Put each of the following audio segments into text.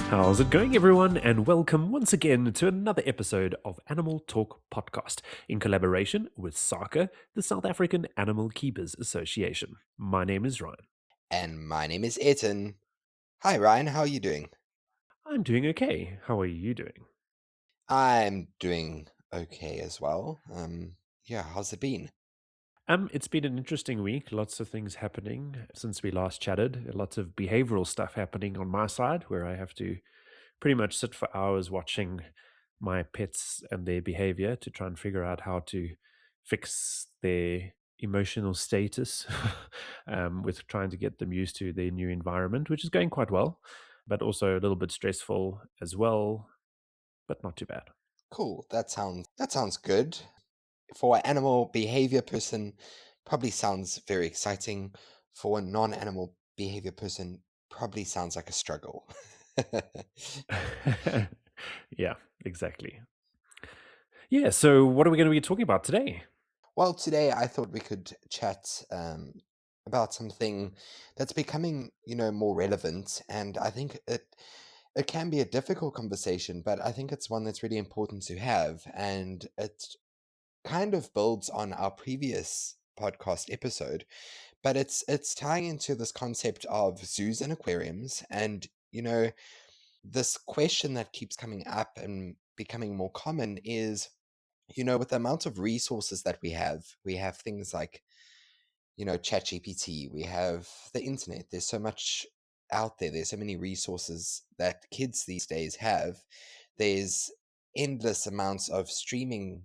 How's it going, everyone? And welcome once again to another episode of Animal Talk Podcast in collaboration with SACA, the South African Animal Keepers Association. My name is Ryan. And my name is Ayrton. Hi, Ryan. How are you doing? I'm doing okay. How are you doing? I'm doing okay as well. How's it been? It's been an interesting week. Lots of things happening since we last chatted. Lots of behavioral stuff happening on my side, where I have to pretty much sit for hours watching my pets and their behavior to try and figure out how to fix their emotional status with trying to get them used to their new environment, which is going quite well, but also a little bit stressful as well, but not too bad. Cool. That sounds good. For an animal behavior person, probably sounds very exciting. For a non-animal behavior person, probably sounds like a struggle. Yeah, exactly. Yeah, so what are we going to be talking about today? Well, today I thought we could chat about something that's becoming, more relevant, and I think it can be a difficult conversation, but I think it's one that's really important to have, and it kind of builds on our previous podcast episode, but it's tying into this concept of zoos and aquariums, and this question that keeps coming up and becoming more common is, with the amount of resources that we have things like, ChatGPT, we have the internet. There's so much out there. There's so many resources that kids these days have. There's endless amounts of streaming,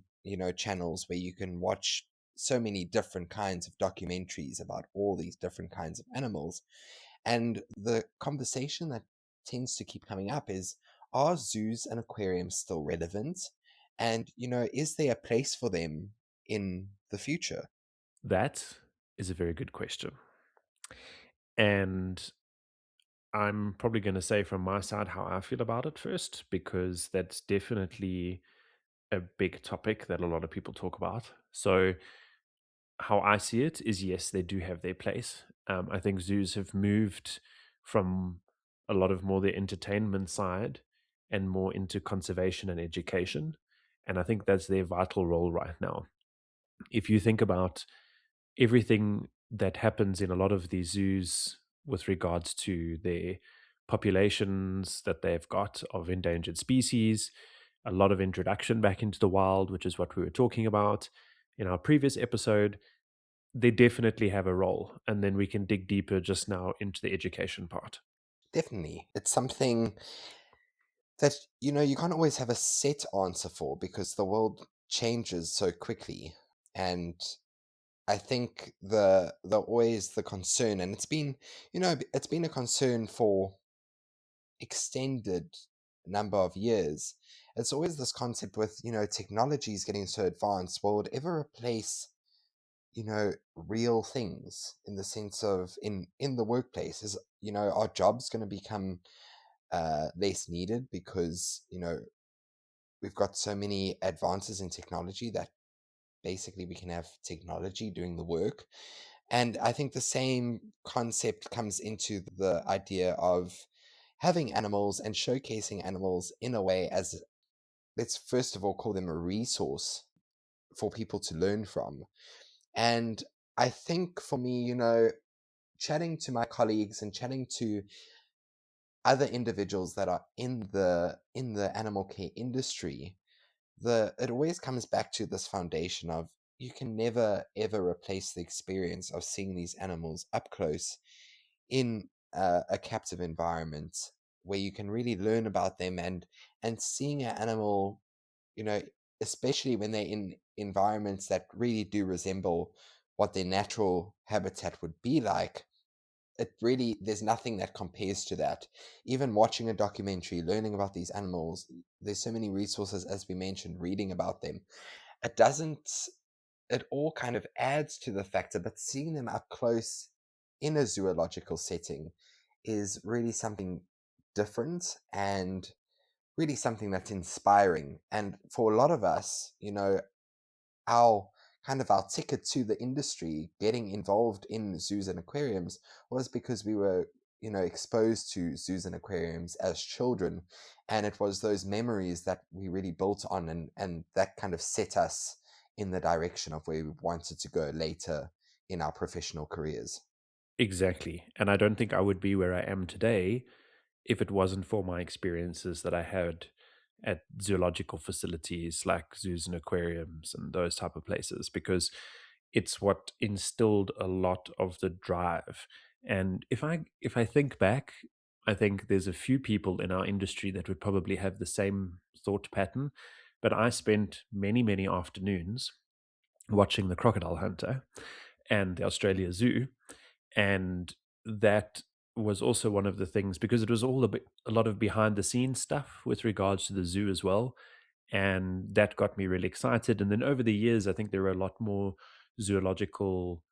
channels where you can watch so many different kinds of documentaries about all these different kinds of animals. And the conversation that tends to keep coming up is, are zoos and aquariums still relevant? And, is there a place for them in the future? That is a very good question. And I'm probably going to say from my side how I feel about it first, because that's definitely a big topic that a lot of people talk about. So, how I see it is yes, they do have their place. I think zoos have moved from a lot of more the entertainment side and more into conservation and education. And I think that's their vital role right now. If you think about everything that happens in a lot of these zoos with regards to their populations that they've got of endangered species, a lot of introduction back into the wild, which is what we were talking about in our previous episode, they definitely have a role. And then we can dig deeper just now into the education part. Definitely. It's something that, you can't always have a set answer for because the world changes so quickly. And I think the always the concern, and it's been a concern for extended number of years. It's always this concept with, technology is getting so advanced. Will it ever replace, real things in the sense of in the workplace? Is, our jobs going to become less needed because, we've got so many advances in technology that basically we can have technology doing the work. And I think the same concept comes into the idea of having animals and showcasing animals in a way as, let's first of all call them a resource for people to learn from. And I think for me, chatting to my colleagues and chatting to other individuals that are in the animal care industry, it always comes back to this foundation of, you can never ever replace the experience of seeing these animals up close in a captive environment where you can really learn about them, and seeing an animal, you know especially when they're in environments that really do resemble what their natural habitat would be like. It really, there's nothing that compares to that. Even watching a documentary, learning about these animals, there's so many resources, as we mentioned, reading about them. It doesn't, it all kind of adds to the factor, but seeing them up close in a zoological setting is really something different, and really something that's inspiring. And for a lot of us, our our ticket to the industry, getting involved in zoos and aquariums, was because we were, exposed to zoos and aquariums as children, and it was those memories that we really built on, and that kind of set us in the direction of where we wanted to go later in our professional careers. Exactly. And I don't think I would be where I am today if it wasn't for my experiences that I had at zoological facilities like zoos and aquariums and those type of places, because it's what instilled a lot of the drive. And if I think back, I think there's a few people in our industry that would probably have the same thought pattern. But I spent many afternoons watching the crocodile hunter and the Australia Zoo, and that was also one of the things, because it was all a lot of behind the scenes stuff with regards to the zoo as well, and that got me really excited. And then over the years, I think there were a lot more zoological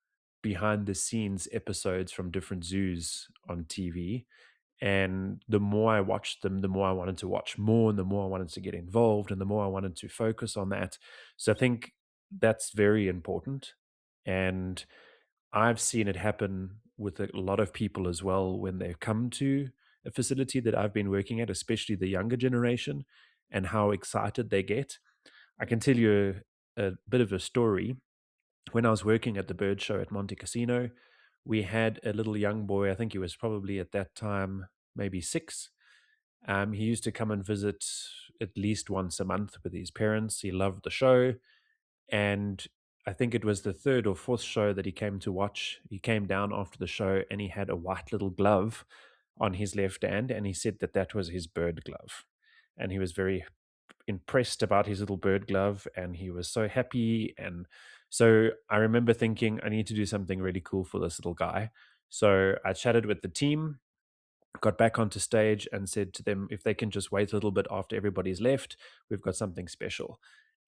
behind the scenes episodes from different zoos on TV, and the more I watched them, the more I wanted to watch more, and the more I wanted to get involved, and the more I wanted to focus on that. So I think that's very important. And I've seen it happen with a lot of people as well when they come to a facility that I've been working at, especially the younger generation, and how excited they get. I can tell you a bit of a story. When I was working at the bird show at Monte Cassino, we had a little young boy. I think he was probably at that time maybe 6. He used to come and visit at least once a month with his parents. He loved the show, and I think it was the third or fourth show that he came to watch. He came down after the show and he had a white little glove on his left hand, and he said that that was his bird glove. And he was very impressed about his little bird glove, and he was so happy. And so I remember thinking, I need to do something really cool for this little guy. So I chatted with the team, got back onto stage, and said to them if they can just wait a little bit after everybody's left, we've got something special.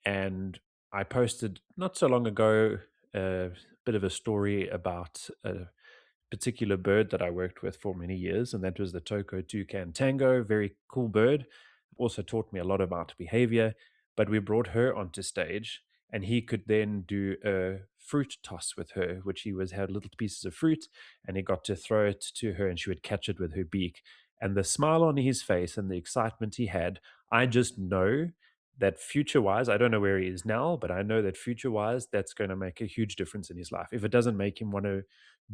And I posted not so long ago a bit of a story about a particular bird that I worked with for many years, and that was the Toko toucan tango. Very cool bird. Also taught me a lot about behavior. But we brought her onto stage, and he could then do a fruit toss with her, which he was had little pieces of fruit, and he got to throw it to her, and she would catch it with her beak. And the smile on his face and the excitement he had, I just know that future wise, I don't know where he is now, but I know that future wise, that's going to make a huge difference in his life. If it doesn't make him want to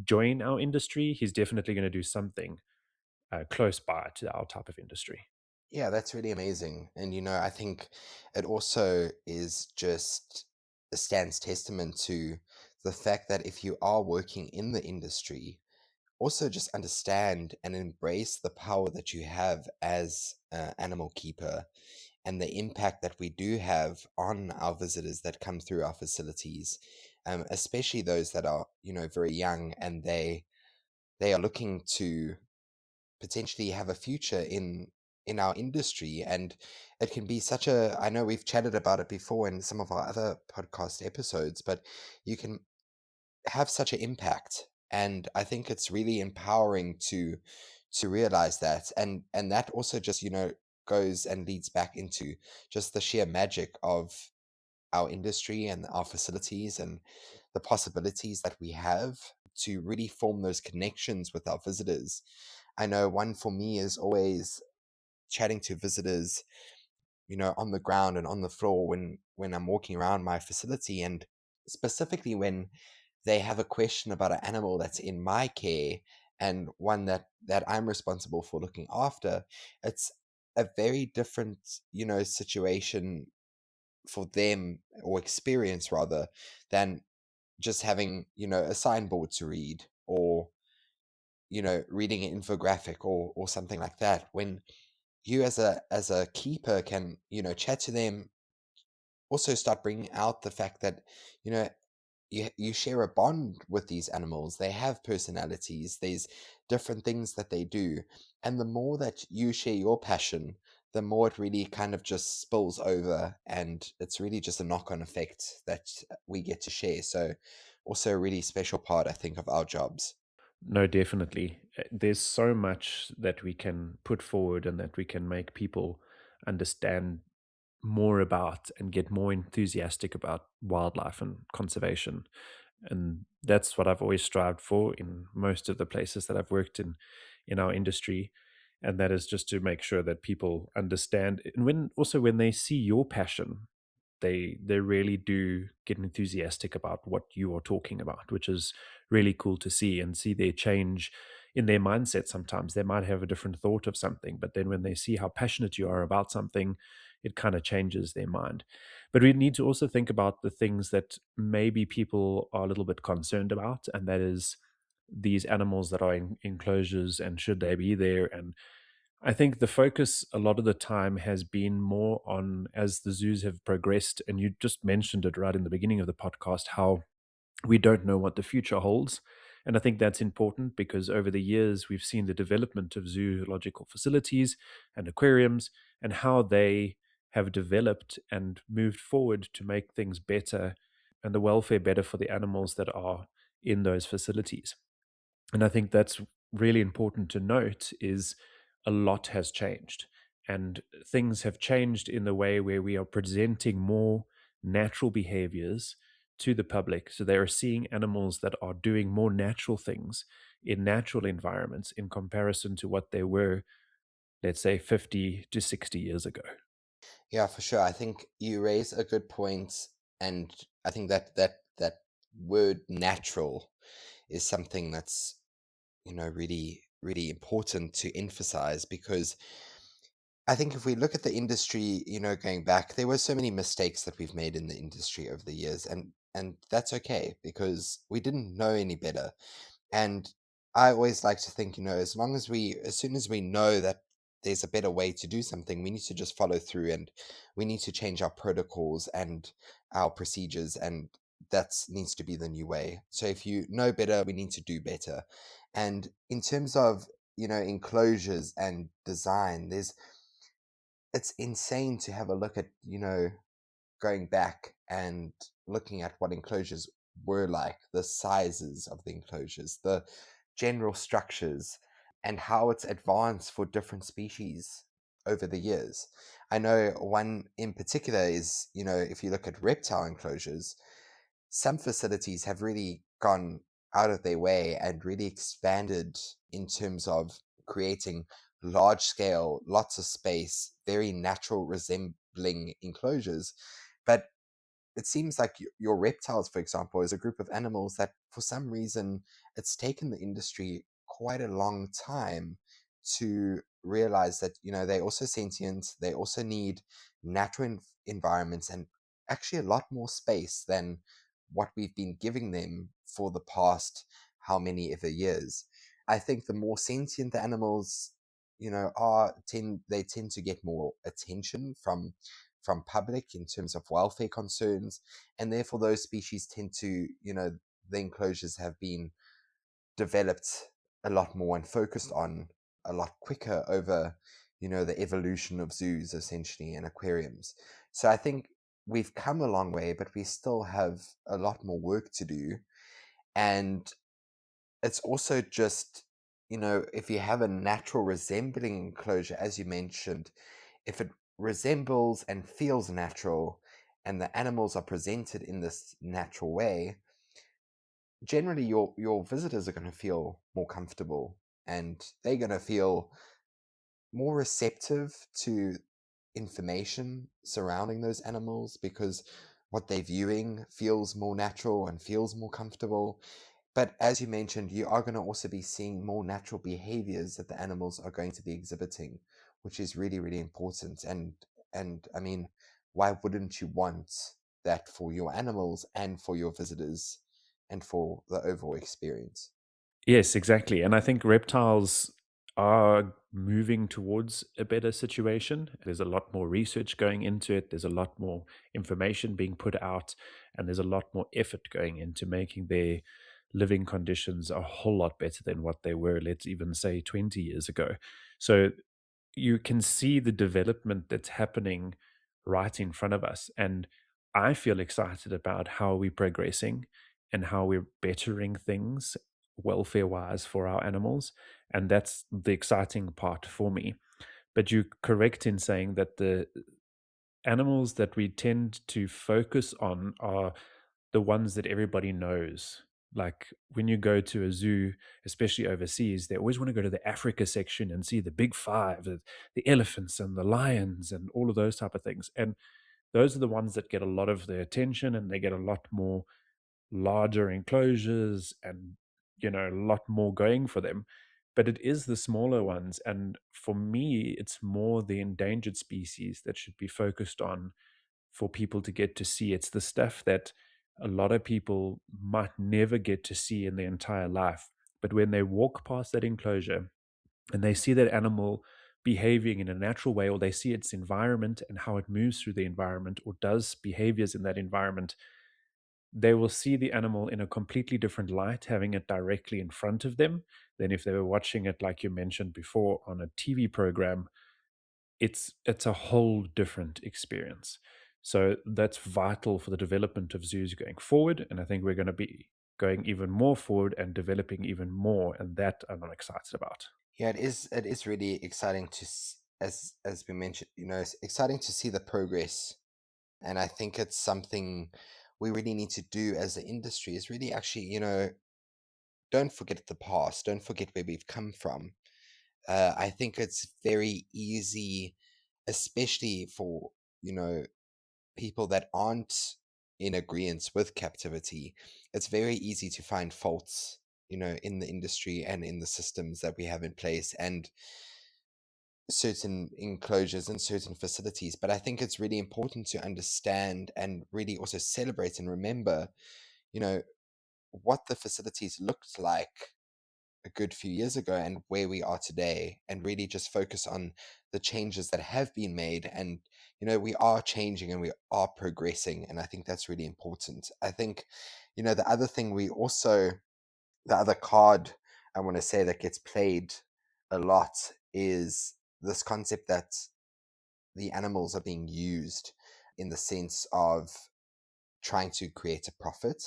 join our industry, he's definitely going to do something close by to our type of industry. Yeah, that's really amazing. And I think it also is just stands testament to the fact that if you are working in the industry, also just understand and embrace the power that you have as an animal keeper, and the impact that we do have on our visitors that come through our facilities, especially those that are very young, and they are looking to potentially have a future in our industry. And it can be such a, I know we've chatted about it before in some of our other podcast episodes, but you can have such an impact. And I think it's really empowering to realize that. And that also just goes and leads back into just the sheer magic of our industry and our facilities, and the possibilities that we have to really form those connections with our visitors. I know one for me is always chatting to visitors, on the ground and on the floor when I'm walking around my facility, and specifically when they have a question about an animal that's in my care, and one that I'm responsible for looking after. It's a very different, situation for them, or experience rather, than just having, a signboard to read, or reading an infographic, or something like that. When you as a keeper can chat to them, also start bringing out the fact that you know you share a bond with these animals. They have personalities. There's different things that they do, and the more that you share your passion, the more it really kind of just spills over, and it's really just a knock-on effect that we get to share. So also a really special part, I think, of our jobs. No, definitely. There's so much that we can put forward and that we can make people understand more about and get more enthusiastic about wildlife and conservation. And that's what I've always strived for in most of the places that I've worked in. in our industry. And that is just to make sure that people understand. And when they see your passion, they really do get enthusiastic about what you are talking about, which is really cool to see, and see their change in their mindset. Sometimes they might have a different thought of something, but then when they see how passionate you are about something, it kind of changes their mind. But we need to also think about the things that maybe people are a little bit concerned about, and that is these animals that are in enclosures, and should they be there. And I think the focus a lot of the time has been more on, as the zoos have progressed, and you just mentioned it right in the beginning of the podcast, how we don't know what the future holds. And I think that's important because over the years, we've seen the development of zoological facilities and aquariums, and how they have developed and moved forward to make things better and the welfare better for the animals that are in those facilities. And I think that's really important to note, is a lot has changed, and things have changed in the way where we are presenting more natural behaviors to the public. So they are seeing animals that are doing more natural things in natural environments in comparison to what they were, let's say, 50 to 60 years ago. Yeah, for sure. I think you raise a good point, and I think that word "natural" is something that's really really important to emphasize, because I think if we look at the industry, going back, there were so many mistakes that we've made in the industry over the years, and that's okay because we didn't know any better. And I always like to think, as soon as we know that there's a better way to do something, we need to just follow through, and we need to change our protocols and our procedures. And that needs to be the new way. So if you know better, we need to do better. And in terms of, enclosures and design, it's insane to have a look at, going back and looking at what enclosures were like, the sizes of the enclosures, the general structures, and how it's advanced for different species over the years. I know one in particular is, if you look at reptile enclosures, some facilities have really gone out of their way and really expanded in terms of creating large scale, lots of space, very natural resembling enclosures. But it seems like your reptiles, for example, is a group of animals that, for some reason, it's taken the industry quite a long time to realize that they're also sentient. They also need natural environments, and actually a lot more space than what we've been giving them for the past how many ever years. I think the more sentient the animals, they tend to get more attention from public in terms of welfare concerns, and therefore those species tend to, the enclosures have been developed a lot more and focused on a lot quicker over, the evolution of zoos essentially and aquariums. So I think we've come a long way, but we still have a lot more work to do. And it's also just, if you have a natural resembling enclosure, as you mentioned, if it resembles and feels natural, and the animals are presented in this natural way, generally your visitors are going to feel more comfortable, and they're going to feel more receptive to information surrounding those animals, because what they're viewing feels more natural and feels more comfortable. But as you mentioned, you are going to also be seeing more natural behaviors that the animals are going to be exhibiting, which is really, really important. And I mean, why wouldn't you want that for your animals and for your visitors and for the overall experience? Yes, exactly. And I think reptiles are moving towards a better situation. There's a lot more research going into it. There's a lot more information being put out, and there's a lot more effort going into making their living conditions a whole lot better than what they were, let's even say 20 years ago. So you can see the development that's happening right in front of us. And I feel excited about how we're progressing and how we're bettering things welfare wise for our animals. And that's the exciting part for me. But you're correct in saying that the animals that we tend to focus on are the ones that everybody knows. Like when you go to a zoo, especially overseas, they always want to go to the Africa section and see the big five, the elephants and the lions and all of those type of things. And those are the ones that get a lot of the attention, and they get a lot more larger enclosures and, a lot more going for them. But it is the smaller ones. And for me, it's more the endangered species that should be focused on for people to get to see. It's the stuff that a lot of people might never get to see in their entire life. But when they walk past that enclosure and they see that animal behaving in a natural way, or they see its environment and how it moves through the environment or does behaviors in that environment, they will see the animal in a completely different light, having it directly in front of them, than if they were watching it, like you mentioned before, on a TV program. It's a whole different experience. So that's vital for the development of zoos going forward, and I think we're going to be going even more forward and developing even more, and that I'm excited about. Yeah, it is really exciting as we mentioned, it's exciting to see the progress. And I think it's something we really need to do as an industry, is really actually, don't forget the past, don't forget where we've come from. I think it's very easy, especially for, you know, people that aren't in agreement with captivity. It's very easy to find faults, in the industry and in the systems that we have in place, and certain enclosures and certain facilities. But I think it's really important to understand and really also celebrate and remember, you know, what the facilities looked like a good few years ago and where we are today, and really just focus on the changes that have been made. And we are changing and we are progressing, and I think that's really important. I think the other thing we also the other card I want to say that gets played a lot is this concept that the animals are being used in the sense of trying to create a profit.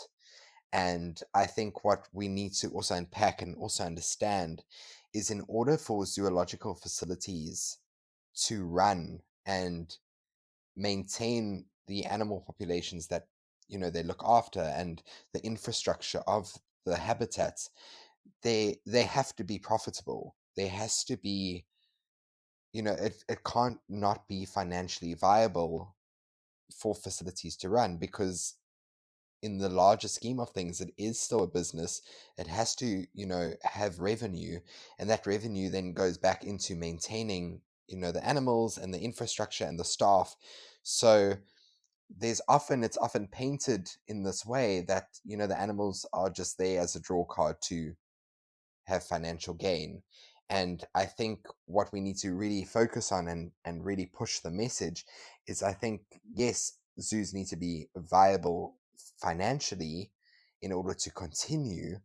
And I think what we need to also unpack and also understand is, in order for zoological facilities to run and maintain the animal populations that they look after, and the infrastructure of the habitats, they have to be profitable. There has to be, it can't not be financially viable for facilities to run, because in the larger scheme of things, it is still a business. It has to, have revenue, and that revenue then goes back into maintaining, the animals and the infrastructure and the staff. So it's often painted in this way that, the animals are just there as a draw card to have financial gain. And I think what we need to really focus on, and really push the message, is, I think, yes, zoos need to be viable financially in order to continue,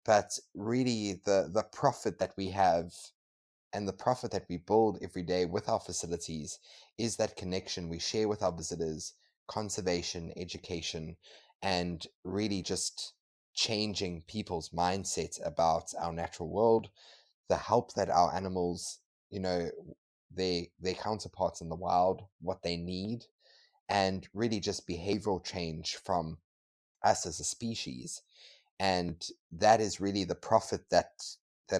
but really the profit that we have and the profit that we build every day with our facilities is that connection we share with our visitors, conservation, education, and really just changing people's mindset about our natural world, the help that our animals, their counterparts in the wild, what they need, and really just behavioral change from us as a species. And that is really the profit that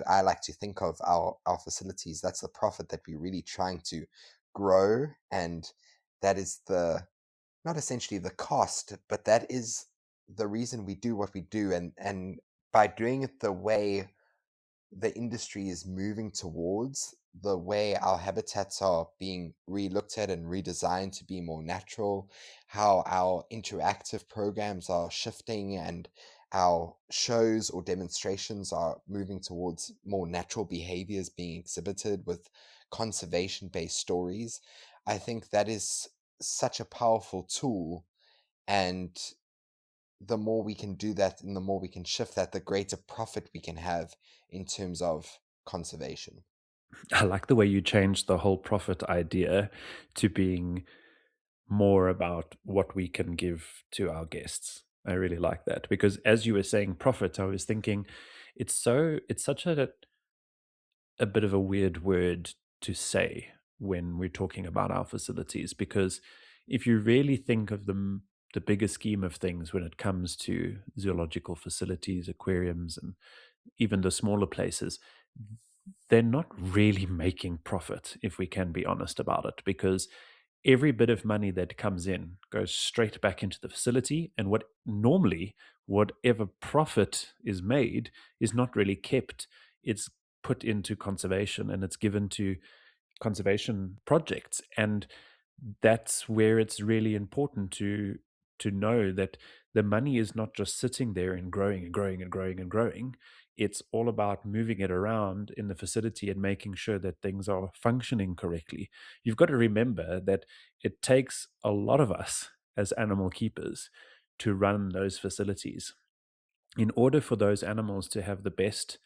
I like to think of our facilities. That's the profit that we're really trying to grow, and that is the not essentially the cost, but that is the reason we do what we do. And by doing it the way the industry is moving towards, the way our habitats are being re-looked at and redesigned to be more natural, how our interactive programs are shifting, and our shows or demonstrations are moving towards more natural behaviors being exhibited with conservation based stories. I think that is such a powerful tool. And the more we can do that and the more we can shift that, the greater profit we can have in terms of conservation. I like the way you changed the whole profit idea to being more about what we can give to our guests. I really like that because as you were saying profit, I was thinking it's such a bit of a weird word to say when we're talking about our facilities, because if you really think of them the bigger scheme of things when it comes to zoological facilities, aquariums, and even the smaller places, they're not really making profit, if we can be honest about it, because every bit of money that comes in goes straight back into the facility. And whatever profit is made is not really kept. It's put into conservation and it's given to conservation projects. And that's where it's really important to know that the money is not just sitting there and growing and growing and growing and growing. It's all about moving it around in the facility and making sure that things are functioning correctly. You've got to remember that it takes a lot of us as animal keepers to run those facilities. In order for those animals to have the best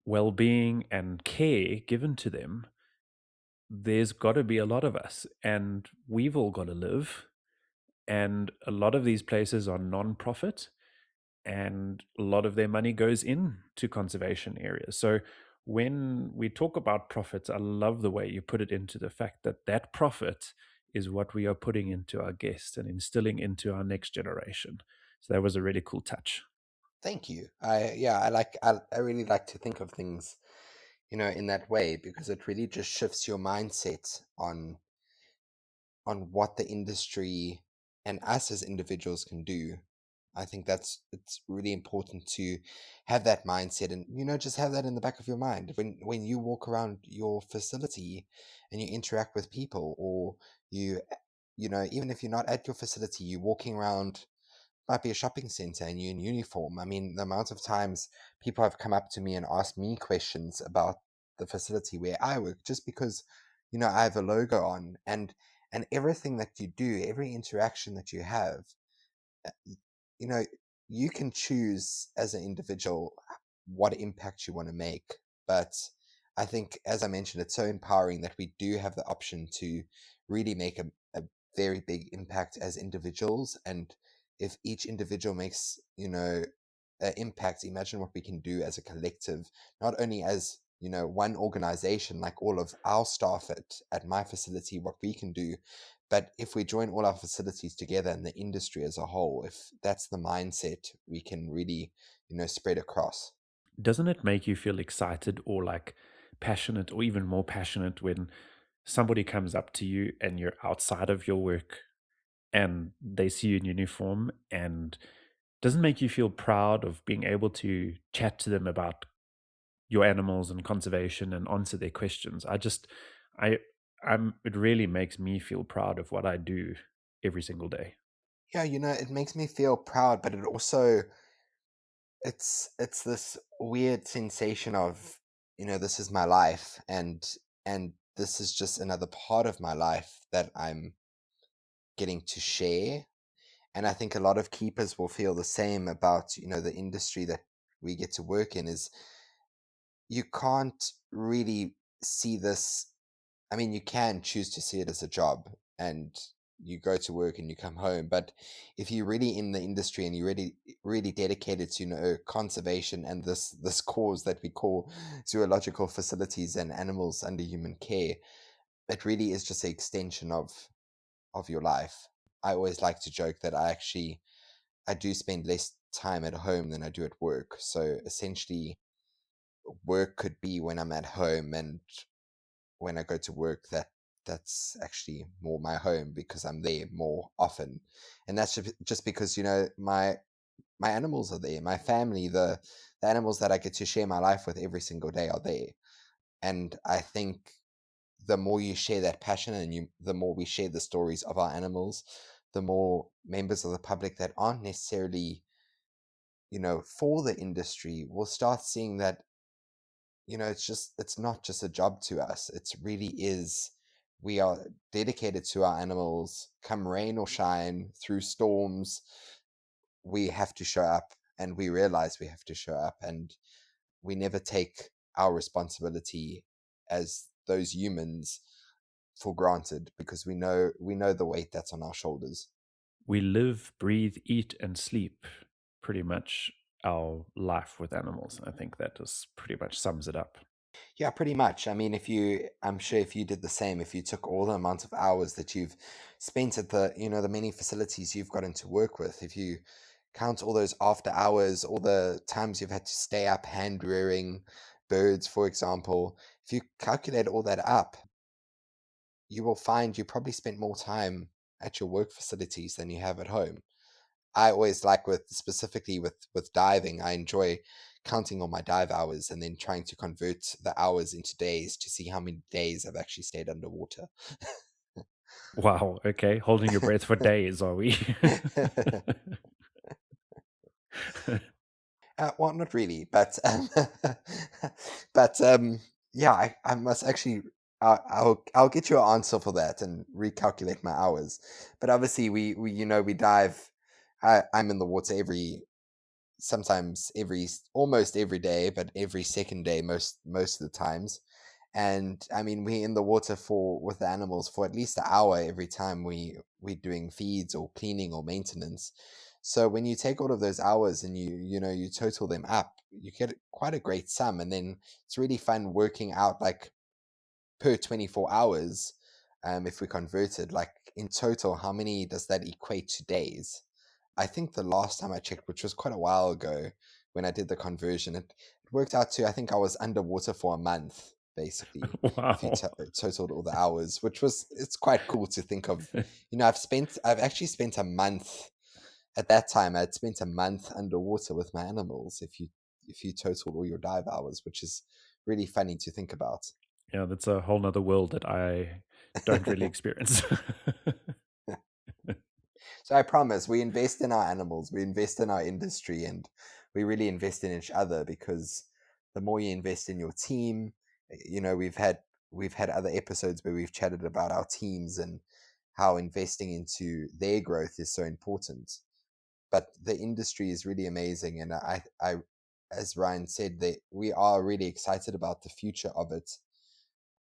well being and care given to them, there's got to be a lot of us, and we've all got to live. And a lot of these places are non-profit, and a lot of their money goes into conservation areas. So when we talk about profits, I love the way you put it into the fact that that profit is what we are putting into our guests and instilling into our next generation. So that was a really cool touch. Thank you. I really like to think of things, in that way, because it really just shifts your mindset on what the industry and us as individuals can do. I think it's really important to have that mindset, and just have that in the back of your mind when you walk around your facility and you interact with people, or you even if you're not at your facility, you're walking around, might be a shopping center, and you're in uniform. I mean, the amount of times people have come up to me and asked me questions about the facility where I work, just because, I have a logo on, and everything that you do, every interaction that you have, y- you know, you can choose as an individual what impact you want to make. But I think, as I mentioned, it's so empowering that we do have the option to really make a very big impact as individuals. And if each individual makes, an impact, imagine what we can do as a collective, not only as, one organization, like all of our staff at my facility, what we can do, but if we join all our facilities together and the industry as a whole, if that's the mindset, we can really, spread across. Doesn't it make you feel excited or like passionate or even more passionate when somebody comes up to you and you're outside of your work and they see you in uniform, and doesn't make you feel proud of being able to chat to them about your animals and conservation and answer their questions? I it really makes me feel proud of what I do every single day. Yeah, it makes me feel proud, but it also, it's this weird sensation of, this is my life, and this is just another part of my life that I'm getting to share. And I think a lot of keepers will feel the same about, the industry that we get to work in. Is you can't really see this. I mean, you can choose to see it as a job, and you go to work and you come home. But if you're really in the industry and you're really dedicated to, conservation and this cause that we call zoological facilities and animals under human care, it really is just an extension of your life. I always like to joke that I do spend less time at home than I do at work. So essentially, work could be when I'm at home, and when I go to work, that's actually more my home because I'm there more often. And that's just because, my animals are there, my family, the animals that I get to share my life with every single day are there. And I think the more you share that passion, and the more we share the stories of our animals, the more members of the public that aren't necessarily, for the industry will start seeing that, it's not just a job to us. It's really is. We are dedicated to our animals. Come rain or shine, through storms, we have to show up, and we realize we have to show up, and we never take our responsibility as those humans for granted, because we know the weight that's on our shoulders. We live, breathe, eat, and sleep pretty much our life with animals. I think that just pretty much sums it up. Yeah, pretty much. I mean, I'm sure if you did the same, if you took all the amount of hours that you've spent at the many facilities you've gotten to work with, if you count all those after hours, all the times you've had to stay up hand rearing birds, for example, if you calculate all that up, you will find you probably spent more time at your work facilities than you have at home. I always like specifically with diving, I enjoy counting all my dive hours and then trying to convert the hours into days to see how many days I've actually stayed underwater. Wow, okay, holding your breath for days, are we? Well, not really, but but yeah, I must actually. I'll get you an answer for that and recalculate my hours. But obviously, we dive. I'm in the water sometimes almost every day, but every second day most of the times. And I mean, we're in the water for with the animals for at least an hour every time we're doing feeds or cleaning or maintenance. So when you take all of those hours and you total them up, you get quite a great sum. And then it's really fun working out like per 24 hours, if we converted, like in total, how many does that equate to days? I think the last time I checked, which was quite a while ago, when I did the conversion, it worked out to, I think I was underwater for a month, basically, if you Wow. totaled all the hours, it's quite cool to think of. I've actually spent a month, at that time, I'd spent a month underwater with my animals, if you totaled all your dive hours, which is really funny to think about. Yeah, that's a whole nother world that I don't really experience. So I promise we invest in our animals, we invest in our industry, and we really invest in each other because the more you invest in your team, we've had other episodes where we've chatted about our teams and how investing into their growth is so important. But the industry is really amazing, and I as Ryan said, that we are really excited about the future of it.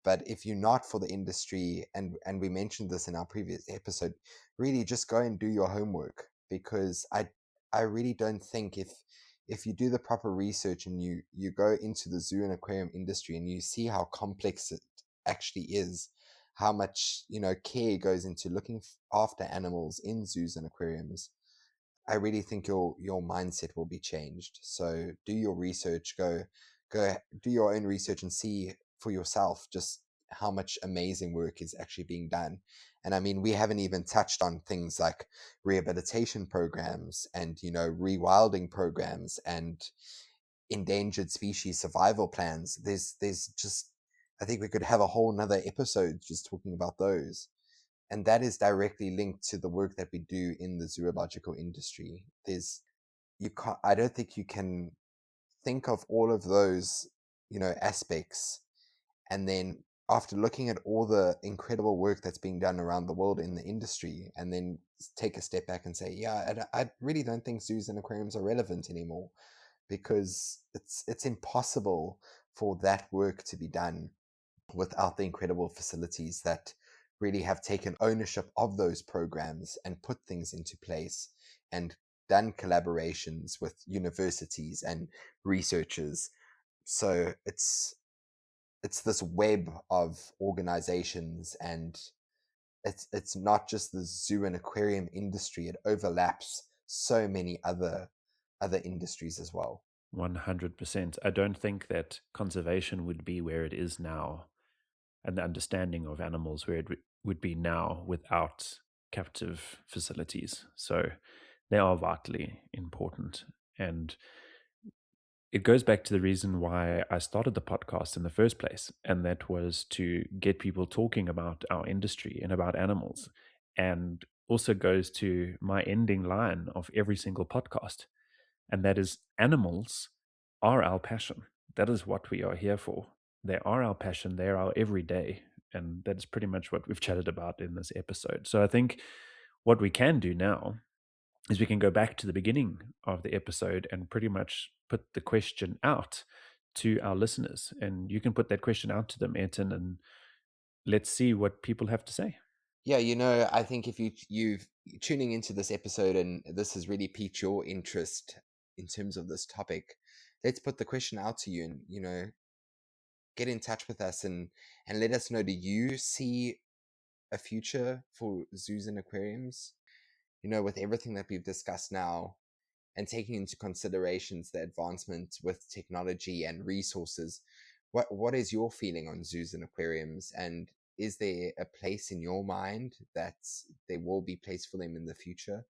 But if you're not for the industry, and we mentioned this in our previous episode, really just go and do your homework, because I really don't think, if you do the proper research and you go into the zoo and aquarium industry and you see how complex it actually is, how much care goes into looking after animals in zoos and aquariums, I really think your mindset will be changed. So do your research, go do your own research and see for yourself just how much amazing work is actually being done. And I mean, we haven't even touched on things like rehabilitation programs and rewilding programs and endangered species survival plans. There's just, I think we could have a whole nother episode just talking about those, and that is directly linked to the work that we do in the zoological industry. I don't think you can think of all of those aspects, and then after looking at all the incredible work that's being done around the world in the industry, and then take a step back and say, yeah, I really don't think zoos and aquariums are relevant anymore, because it's impossible for that work to be done without the incredible facilities that really have taken ownership of those programs and put things into place and done collaborations with universities and researchers. So it's this web of organizations, and it's not just the zoo and aquarium industry, it overlaps so many other industries as well. 100%. I don't think that conservation would be where it is now, and the understanding of animals where it would be now without captive facilities. So they are vitally important. And it goes back to the reason why I started the podcast in the first place, and that was to get people talking about our industry and about animals. And also goes to my ending line of every single podcast, and that is animals are our passion. That is what we are here for. They are our passion, they are our everyday. And that is pretty much what we've chatted about in this episode. So I think what we can do now is we can go back to the beginning of the episode and pretty much put the question out to our listeners. And you can put that question out to them, Ayrton, and let's see what people have to say. Yeah, I think if you've tuning into this episode and this has really piqued your interest in terms of this topic, let's put the question out to you, and get in touch with us and let us know, do you see a future for zoos and aquariums? With everything that we've discussed now, and taking into considerations the advancement with technology and resources, what is your feeling on zoos and aquariums? And is there a place in your mind that there will be place for them in the future?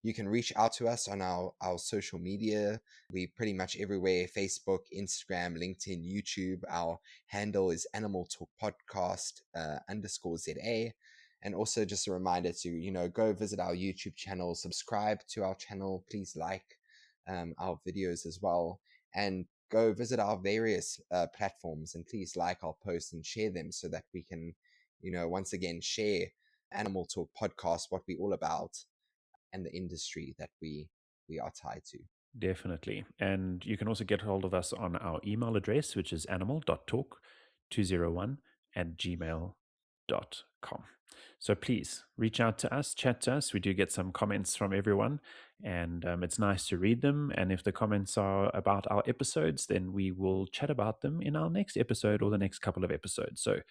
You can reach out to us on our social media. We pretty much everywhere: Facebook, Instagram, LinkedIn, YouTube. Our handle is Animal Talk Podcast _ZA. And also just a reminder to, go visit our YouTube channel, subscribe to our channel, please like our videos as well, and go visit our various platforms, and please like our posts and share them so that we can, once again, share Animal Talk Podcast, what we're all about, and the industry that we are tied to. Definitely. And you can also get hold of us on our email address, which is animal.talk201@gmail.com. So please reach out to us, chat to us. We do get some comments from everyone, and it's nice to read them. And if the comments are about our episodes, then we will chat about them in our next episode or the next couple of episodes. So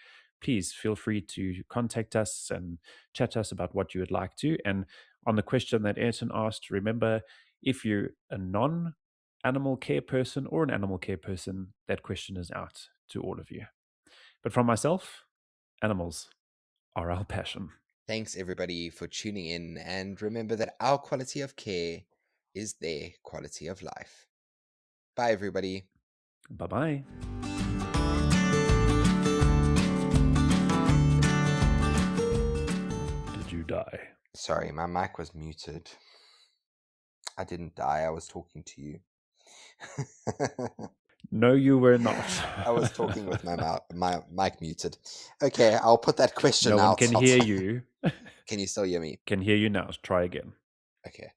please feel free to contact us and chat to us about what you would like to. And on the question that Ayrton asked, remember, if you're a non-animal care person or an animal care person, that question is out to all of you. But from myself, animals are our passion. Thanks, everybody, for tuning in. And remember that our quality of care is their quality of life. Bye, everybody. Bye-bye. Did you die? Sorry, my mic was muted. I didn't die. I was talking to you. No, you were not. I was talking with my mic muted. Okay, I'll put that question out. No one can hear you. Can you still hear me? Can hear you now. Try again. Okay.